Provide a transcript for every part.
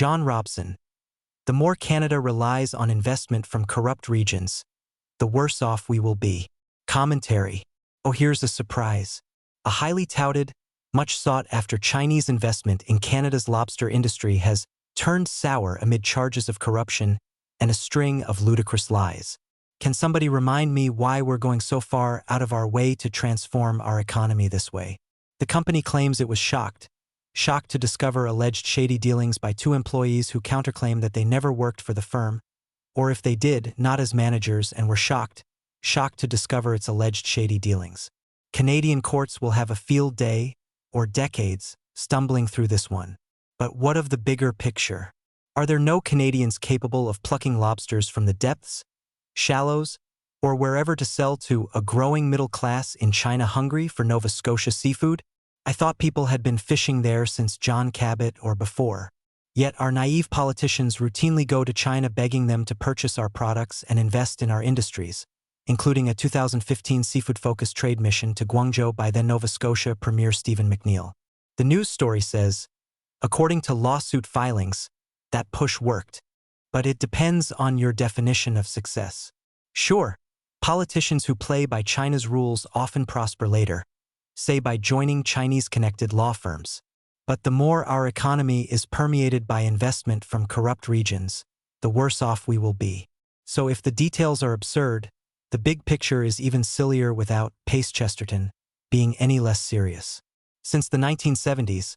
John Robson. The more Canada relies on investment from corrupt regions, the worse off we will be. Commentary. Oh, here's a surprise. A highly touted, much sought-after Chinese investment in Canada's lobster industry has turned sour amid charges of corruption and a string of ludicrous lies. Can somebody remind me why we're going so far out of our way to transform our economy this way? The company claims it was shocked to discover alleged shady dealings by two employees who counterclaim that they never worked for the firm, or if they did, not as managers, and were shocked to discover its alleged shady dealings. Canadian courts will have a field day, or decades, stumbling through this one. But what of the bigger picture? Are there no Canadians capable of plucking lobsters from the depths, shallows, or wherever to sell to a growing middle class in China hungry for Nova Scotia seafood? I thought people had been fishing there since John Cabot or before. Yet our naive politicians routinely go to China begging them to purchase our products and invest in our industries, including a 2015 seafood-focused trade mission to Guangzhou by then Nova Scotia Premier Stephen McNeil. The news story says, according to lawsuit filings, that push worked. But it depends on your definition of success. Sure, politicians who play by China's rules often prosper later, say by joining Chinese-connected law firms. But the more our economy is permeated by investment from corrupt regions, the worse off we will be. So if the details are absurd, the big picture is even sillier without Pace Chesterton being any less serious. Since the 1970s,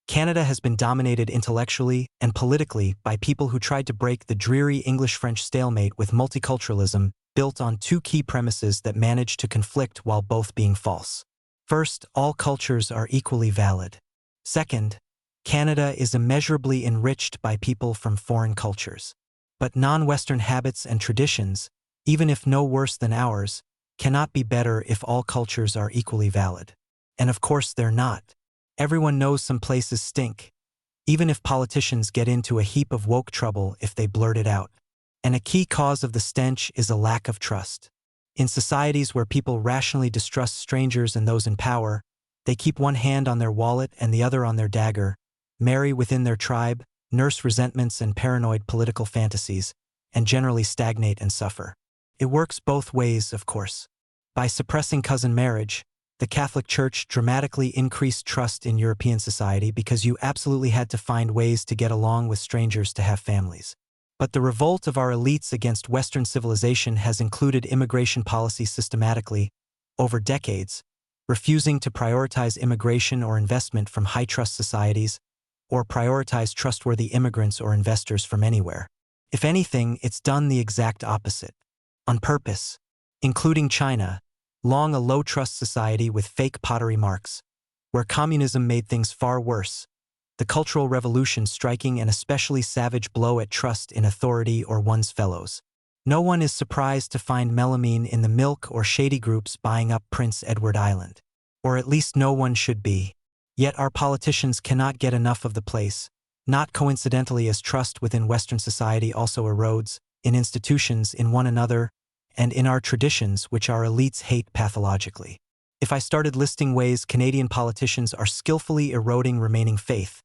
Canada has been dominated intellectually and politically by people who tried to break the dreary English-French stalemate with multiculturalism built on two key premises that managed to conflict while both being false. First, all cultures are equally valid. Second, Canada is immeasurably enriched by people from foreign cultures. But non-Western habits and traditions, even if no worse than ours, cannot be better if all cultures are equally valid. And of course they're not. Everyone knows some places stink, even if politicians get into a heap of woke trouble if they blurt it out. And a key cause of the stench is a lack of trust. In societies where people rationally distrust strangers and those in power, they keep one hand on their wallet and the other on their dagger, marry within their tribe, nurse resentments and paranoid political fantasies, and generally stagnate and suffer. It works both ways, of course. By suppressing cousin marriage, the Catholic Church dramatically increased trust in European society because you absolutely had to find ways to get along with strangers to have families. But the revolt of our elites against Western civilization has included immigration policy systematically, over decades, refusing to prioritize immigration or investment from high-trust societies, or prioritize trustworthy immigrants or investors from anywhere. If anything, it's done the exact opposite. On purpose, including China, long a low-trust society with fake pottery marks, where communism made things far worse, the Cultural Revolution striking an especially savage blow at trust in authority or one's fellows. No one is surprised to find melamine in the milk or shady groups buying up Prince Edward Island. Or at least no one should be. Yet our politicians cannot get enough of the place, not coincidentally as trust within Western society also erodes, in institutions, in one another, and in our traditions which our elites hate pathologically. If I started listing ways Canadian politicians are skillfully eroding remaining faith,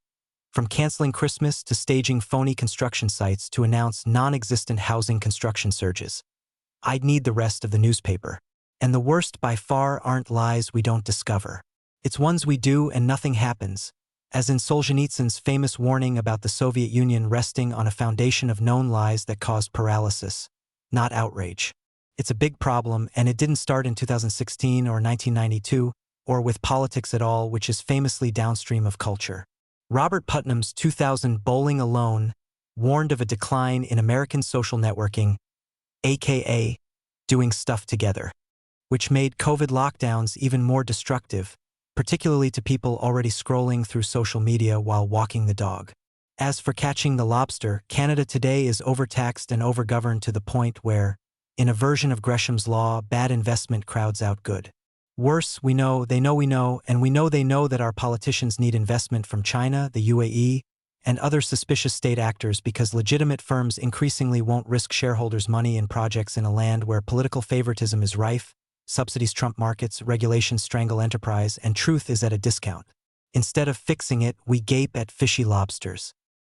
from canceling Christmas to staging phony construction sites to announce non-existent housing construction surges, I'd need the rest of the newspaper. And the worst by far aren't lies we don't discover. It's ones we do and nothing happens, as in Solzhenitsyn's famous warning about the Soviet Union resting on a foundation of known lies that caused paralysis, not outrage. It's a big problem, and it didn't start in 2016 or 1992, or with politics at all, which is famously downstream of culture. Robert Putnam's 2000 Bowling Alone warned of a decline in American social networking, aka doing stuff together, which made COVID lockdowns even more destructive, particularly to people already scrolling through social media while walking the dog. As for catching the lobster, Canada today is overtaxed and overgoverned to the point where, in a version of Gresham's law, bad investment crowds out good. Worse, we know, they know, and we know they know that our politicians need investment from China, the UAE, and other suspicious state actors because legitimate firms increasingly won't risk shareholders' money in projects in a land where political favoritism is rife, subsidies trump markets, regulations strangle enterprise, and truth is at a discount. Instead of fixing it, we gape at fishy lobsters.